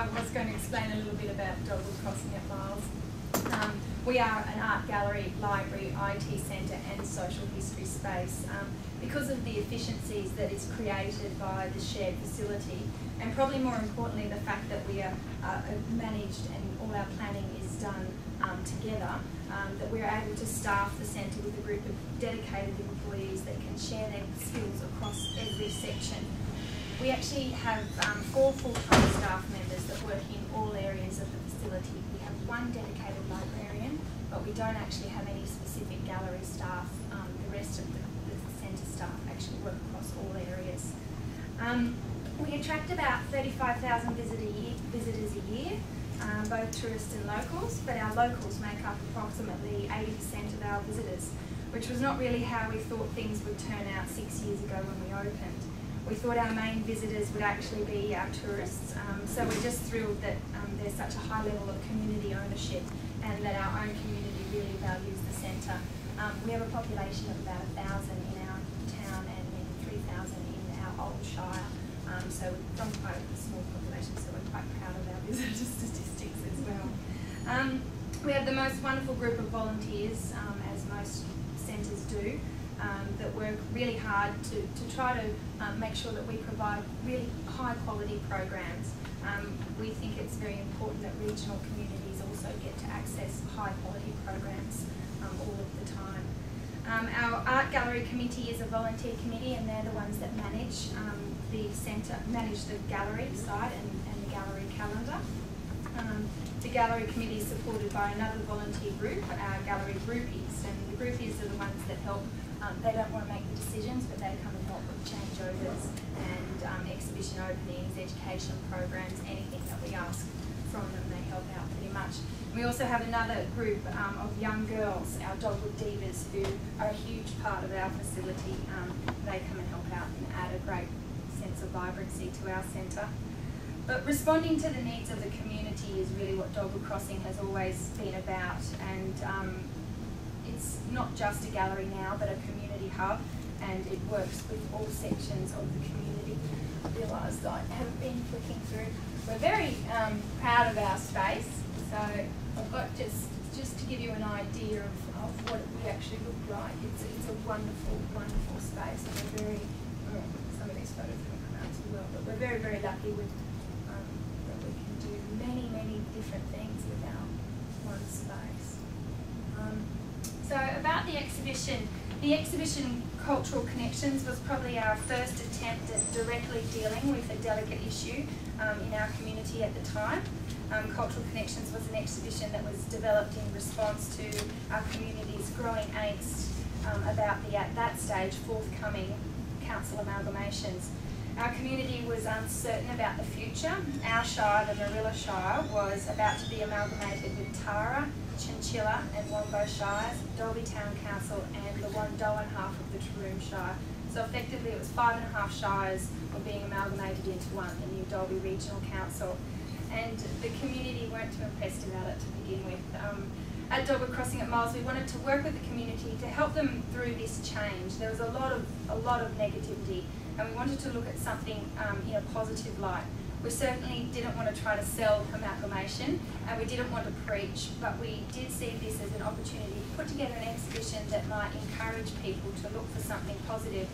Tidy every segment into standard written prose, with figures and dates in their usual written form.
I was going to explain a little bit about Dogwood Crossing at Miles. We are an art gallery, library, IT centre and social history space. Because of the efficiencies that is created by the shared facility, and probably more importantly the fact that we are managed and all our planning is done together, that we're able to staff the centre with a group of dedicated employees that can share their skills across every section. We actually have 4 full-time staff members that work in all areas of the facility. We have 1 dedicated librarian, but we don't actually have any specific gallery staff. The rest of the centre staff actually work across all areas. We attract about 35,000 visitors a year, both tourists and locals, but our locals make up approximately 80% of our visitors, which was not really how we thought things would turn out 6 years ago when we opened. We thought our main visitors would actually be our tourists, so we're just thrilled that there's such a high level of community ownership and that our own community really values the centre. We have a population of about 1,000 in our town and then 3,000 in our old shire, so we're from quite a small population, so we're quite proud of our visitor statistics as well. We have the most wonderful group of volunteers, as most centres do, that work really hard to try to make sure that we provide really high quality programs. We think it's very important that regional communities also get to access high quality programs all of the time. Our art gallery committee is a volunteer committee, and they're the ones that manage the centre, manage the gallery side and the gallery calendar. The gallery committee is supported by another volunteer group, our gallery groupies, and the groupies are the ones that help. They don't want to make the decisions, but they come and help with changeovers and exhibition openings, education programs, anything that we ask from them, they help out pretty much. We also have another group of young girls, our Dogwood Divas, who are a huge part of our facility. They come and help out and add a great sense of vibrancy to our centre. But responding to the needs of the community is really what Dogwood Crossing has always been about, and it's not just a gallery now, but a community hub, and it works with all sections of the community. I realise that I haven't been flicking through. We're very proud of our space, so I've got just to give you an idea of what we actually look like. It's a wonderful, wonderful space, and we're very, some of these photos haven't come out too well, but we're very, very lucky with that we can do many, many different things with our one space. So about the exhibition Cultural Connections was probably our first attempt at directly dealing with a delicate issue in our community at the time. Cultural Connections was an exhibition that was developed in response to our community's growing angst about the, at that stage, forthcoming council amalgamations. Our community was uncertain about the future. Our shire, the Marilla Shire, was about to be amalgamated with Tara, Chinchilla and Wombo Shires, Dalby Town Council and the Wandoan half of the Taroom Shire. So effectively it was 5.5 shires were being amalgamated into one, the new Dalby Regional Council. And the community weren't too impressed about it to begin with. At Dogwood Crossing at Miles, we wanted to work with the community to help them through this change. There was a lot of negativity, and we wanted to look at something in a positive light. We certainly didn't want to try to sell amalgamation, and we didn't want to preach, but we did see this as an opportunity to put together an exhibition that might encourage people to look for something positive.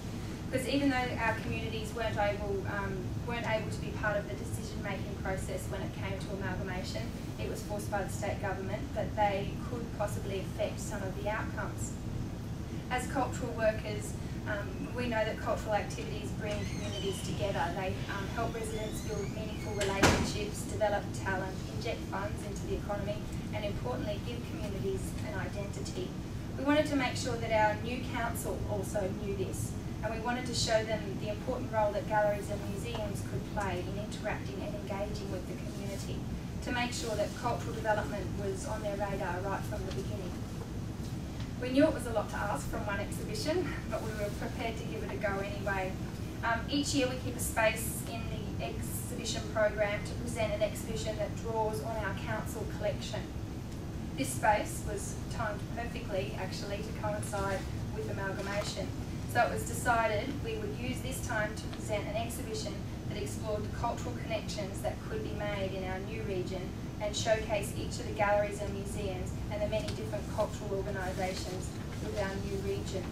Because even though our communities weren't able to be part of the decision-making process when it came to amalgamation, it was forced by the state government, that they could possibly affect some of the outcomes. As cultural workers, we know that cultural activities bring communities together. They help residents build meaningful relationships, develop talent, inject funds into the economy, and importantly, give communities an identity. We wanted to make sure that our new council also knew this, and we wanted to show them the important role that galleries and museums could play in interacting and engaging with the community, to make sure that cultural development was on their radar right from the beginning. We knew it was a lot to ask from one exhibition, but we were prepared to give it a go anyway. Each year we keep a space in the exhibition program to present an exhibition that draws on our council collection. This space was timed perfectly, actually, to coincide with amalgamation. So it was decided we would use this time to present an exhibition that explored the cultural connections that could be made in our new region and showcase each of the galleries and museums and the many different cultural organisations with our new region.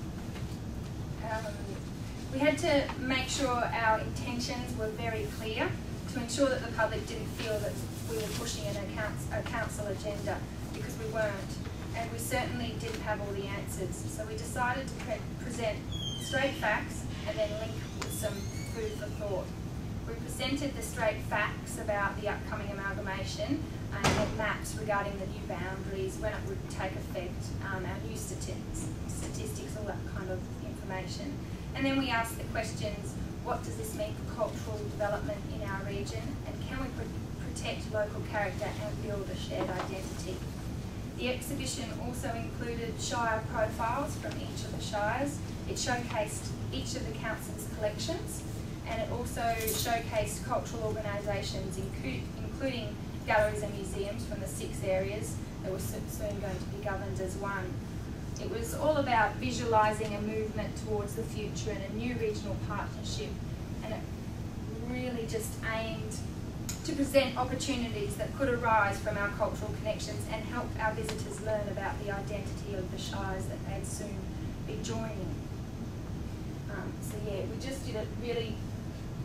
We had to make sure our intentions were very clear to ensure that the public didn't feel that we were pushing a council agenda, because we weren't, and we certainly didn't have all the answers. So we decided to present straight facts and then link with some food for thought. We presented the straight facts about the upcoming amalgamation and had maps regarding the new boundaries, when it would take effect, our new statistics, all that kind of information. And then we asked the questions, what does this mean for cultural development in our region, and can we protect local character and build a shared identity? The exhibition also included shire profiles from each of the shires. It showcased each of the council's collections, and it also showcased cultural organisations, including galleries and museums from the 6 areas that were soon going to be governed as one. It was all about visualising a movement towards the future and a new regional partnership, and it really just aimed to present opportunities that could arise from our cultural connections and help our visitors learn about the identity of the shires that they'd soon be joining. So yeah, we just did it really,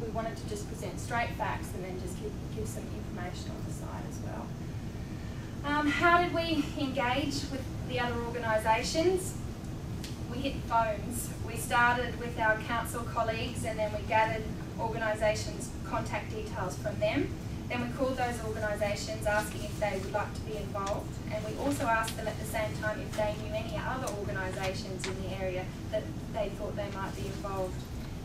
we wanted to just present straight facts and then just give some information on the side as well. How did we engage with the other organisations? We hit phones. We started with our council colleagues, and then we gathered organisations' contact details from them. Then we called those organisations asking if they would like to be involved, and we also asked them at the same time if they knew any other organisations in the area that they thought they might be involved.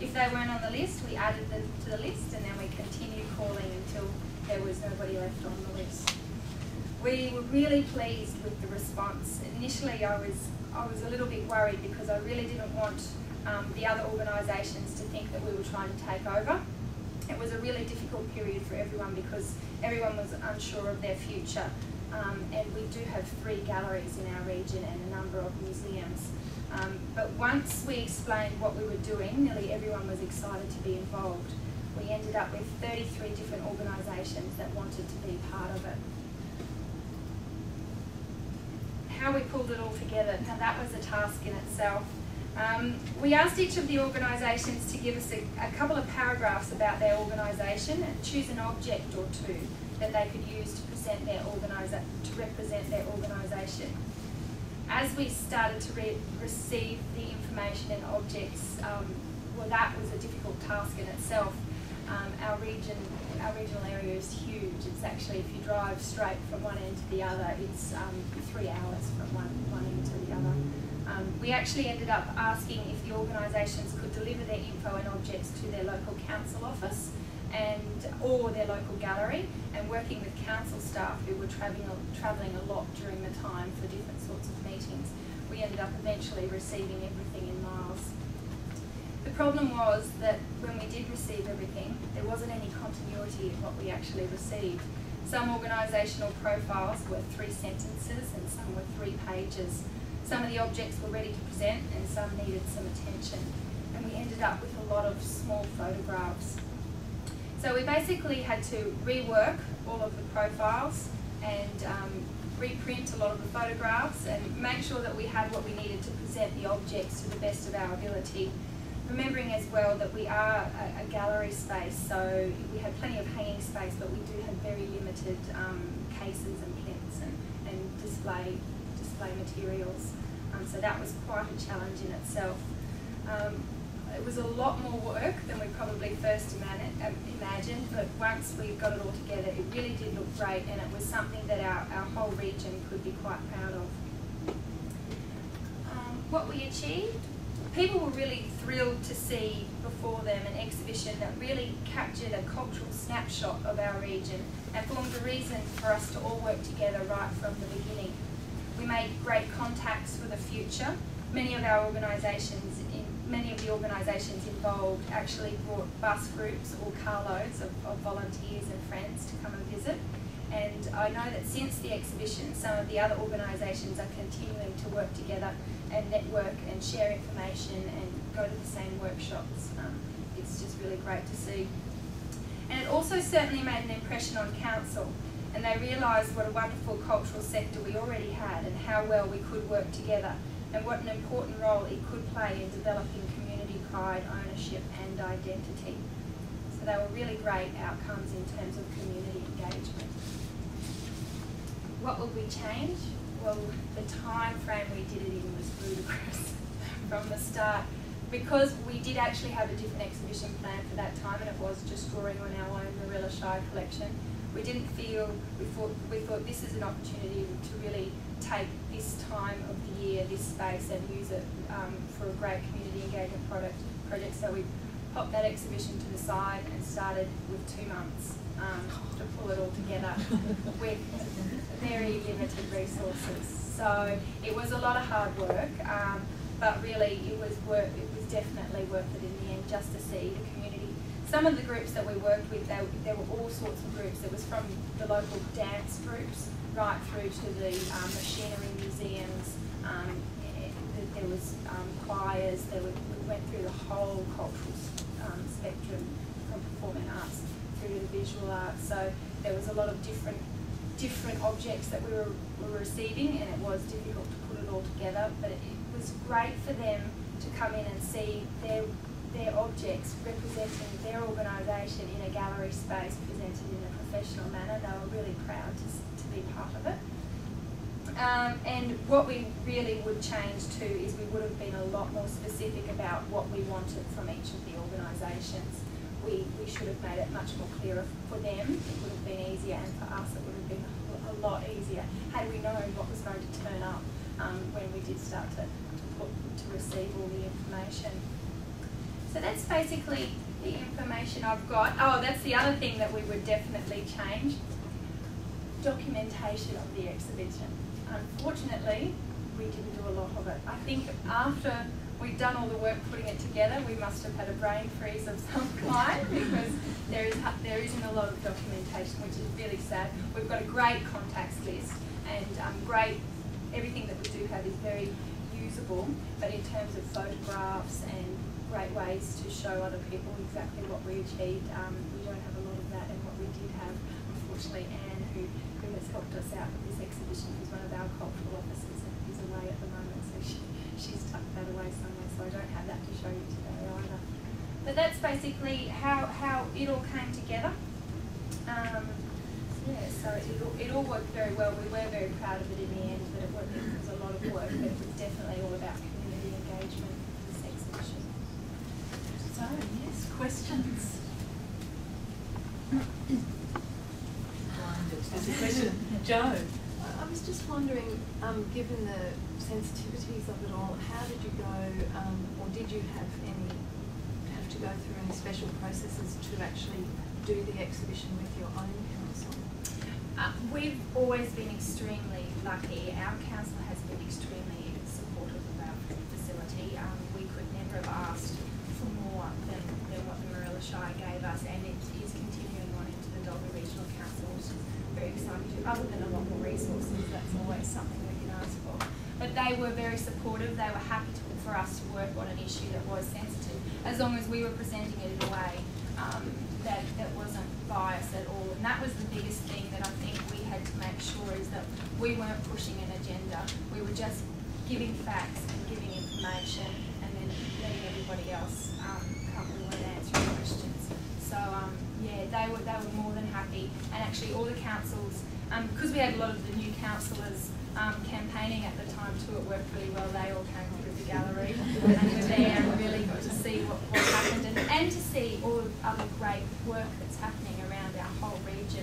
If they weren't on the list, we added them to the list, and then we continued calling until there was nobody left on the list. We were really pleased with the response. Initially I was a little bit worried, because I really didn't want the other organisations to think that we were trying to take over. It was a really difficult period for everyone, because everyone was unsure of their future, and we do have 3 galleries in our region and a number of museums. But once we explained what we were doing, nearly everyone was excited to be involved. We ended up with 33 different organisations that wanted to be part of it. How we pulled it all together, now that was a task in itself. We asked each of the organisations to give us a couple of paragraphs about their organisation and choose an object or 2 that they could use to represent their organisation. As we started to receive the information and objects, well, that was a difficult task in itself. Our regional area is huge. It's actually, if you drive straight from one end to the other, it's 3 hours from one end to the other. We actually ended up asking if the organisations could deliver their info and objects to their local council office or their local gallery, and working with council staff who were travelling a lot during the time for different sorts of meetings. We ended up eventually receiving everything in miles. The problem was that when we did receive everything, there wasn't any continuity in what we actually received. Some organisational profiles were 3 sentences and some were 3 pages. Some of the objects were ready to present and some needed some attention. And we ended up with a lot of small photographs. So we basically had to rework all of the profiles and reprint a lot of the photographs and make sure that we had what we needed to present the objects to the best of our ability. Remembering as well that we are a gallery space, so we have plenty of hanging space, but we do have very limited cases and plinths and display materials. So that was quite a challenge in itself. It was a lot more work than we probably first imagined, but once we got it all together, it really did look great, and it was something that our whole region could be quite proud of. What we achieved? People were really thrilled to see before them an exhibition that really captured a cultural snapshot of our region and formed a reason for us to all work together right from the beginning. We made great contacts for the future. Many of the organisations involved actually brought bus groups or carloads of volunteers and friends to come and visit. And I know that since the exhibition, some of the other organisations are continuing to work together and network and share information and go to the same workshops. It's just really great to see. And it also certainly made an impression on council, and they realised what a wonderful cultural sector we already had and how well we could work together, and what an important role it could play in developing community pride, ownership and identity. So they were really great outcomes in terms of community engagement. What would we change? Well, the time frame we did it in was ludicrous from the start, because we did actually have a different exhibition plan for that time, and it was just drawing on our own Marilla Shire collection. We didn't feel, we thought this is an opportunity to really take this time of the year, this space, and use it for a great community engagement project. So we popped that exhibition to the side and started with 2 months to pull it all together with very limited resources. So it was a lot of hard work, but really it was definitely worth it in the end, just to see the community. Some of the groups that we worked with, there were all sorts of groups. There was from the local dance groups right through to the machinery museums. There was choirs. We went through the whole cultural spectrum, from performing arts through to the visual arts. So there was a lot of different objects that we were receiving, and it was difficult to put it all together. But it was great for them to come in and see their objects representing their organisation in a gallery space, presented in a professional manner. They were really proud to be part of it. And what we really would change too is we would have been a lot more specific about what we wanted from each of the organisations. We should have made it much more clearer for them. It would have been easier, and for us it would have been a lot easier had we known what was going to turn up when we did start to receive all the information. So that's basically the information I've got. Oh, that's the other thing that we would definitely change. Documentation of the exhibition. Unfortunately, we didn't do a lot of it. I think after we'd done all the work putting it together, we must have had a brain freeze of some kind, because there isn't a lot of documentation, which is really sad. We've got a great contacts list, and everything that we do have is very usable, but in terms of photographs and great ways to show other people exactly what we achieved, we don't have a lot of that. And what we did have, unfortunately, Anne, who has helped us out with this exhibition, who's one of our cultural officers and is away at the moment, so she's tucked that away somewhere, so I don't have that to show you today either. But that's basically how it all came together. Yeah, so it all worked very well. We were very proud of it in the end, but it was a lot of work, but it was definitely all about community engagement, this exhibition. So, yes, questions? There's a question. Joe? I was just wondering, given the sensitivities of it all, how did you go, or did you have to go through any special processes to actually do the exhibition with your own council? We've always been extremely lucky. Our council has been extremely supportive of our facility. We could never have asked for more than what the Marilla Shire gave us, and it is continuing on into the Dalby Regional Council, which is very exciting too. Other than a lot more resources, that's always something we can ask for. But they were very supportive. They were happy for us to work on an issue that was sensitive, as long as we were presenting it in a way that wasn't biased at all. And that was the biggest thing that I think we had to make sure, is that we weren't pushing an agenda. We were just giving facts and giving information, and then letting everybody else come in and answer questions. So yeah, they were more than happy. And actually all the councils, because we had a lot of the new councillors campaigning at the time too, it worked really well. They all came through the gallery and were there and really got to see what happened, and to see all the other great work that's happening around our whole region,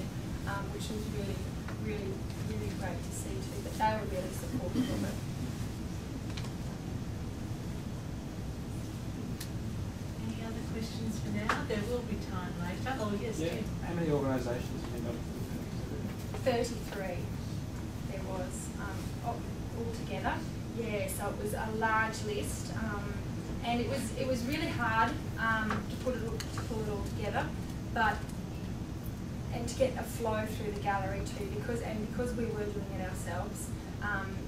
which was really, really, really great to see too. But they were really supportive of it. Any other questions for now? There will be time later. Oh, yes, yeah. Tim. How many organisations have you got with 33 there was altogether. Yeah, so it was a large list, and it was really hard to pull it all together, and to get a flow through the gallery too, because we were doing it ourselves.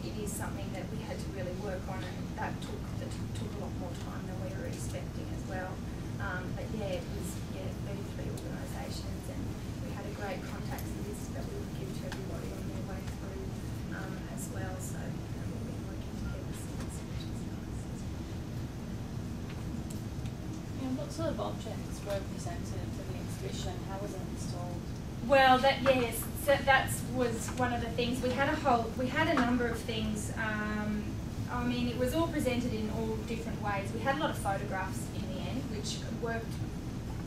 It is something that we had to really work on, and that took a lot more time than we were expecting as well. But yeah, it was 33 organisations, and we had a great contacts list that we would give to everybody on their way through as well. So we've been working together since, which is nice. And what sort of objects were presented for the exhibition? How was it installed? Well, so that was one of the things. We had a number of things. I mean, it was all presented in all different ways. We had a lot of photographs in the end, which worked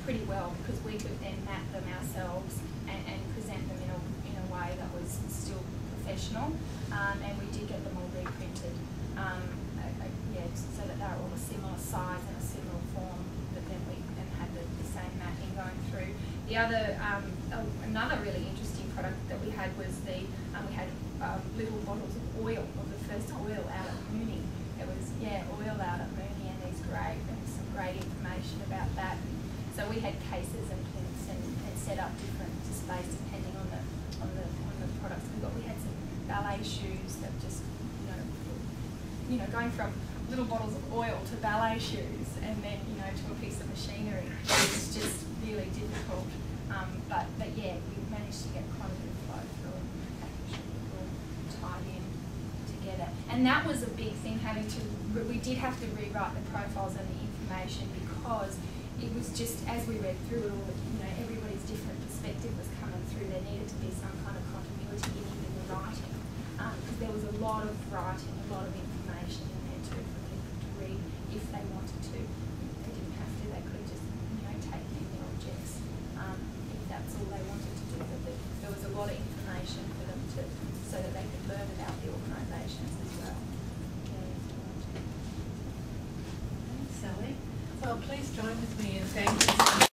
pretty well because we could then map them ourselves and present them in a way that was still professional. And we did get them all reprinted, so that they were all a similar size and a similar form. But then we had the same mapping going through. The other, another really interesting product that we had was we had little bottles of oil, of the first oil out at Mooney. It was, oil out at Mooney, and there was some great information about that. So we had cases and plinths and set up different displays depending on the products we had some ballet shoes that just, going from little bottles of oil to ballet shoes and then, to a piece of machinery. It was just really difficult. But we managed to get quite a bit of flow through and packaged it all tied in together. And that was a big thing, we did have to rewrite the profiles and the information because it was just, as we read through it all, everybody's different perspective was coming through. There needed to be some kind of continuity in even the writing. Because there was a lot of writing, a lot of information in there too for people to read if they wanted to. They didn't have to, they could have just, taken in the objects if that's all they wanted to do. But there was a lot of information for them so that they could learn about the organisations as well. Thanks, Sally. Well, please join with me in thanking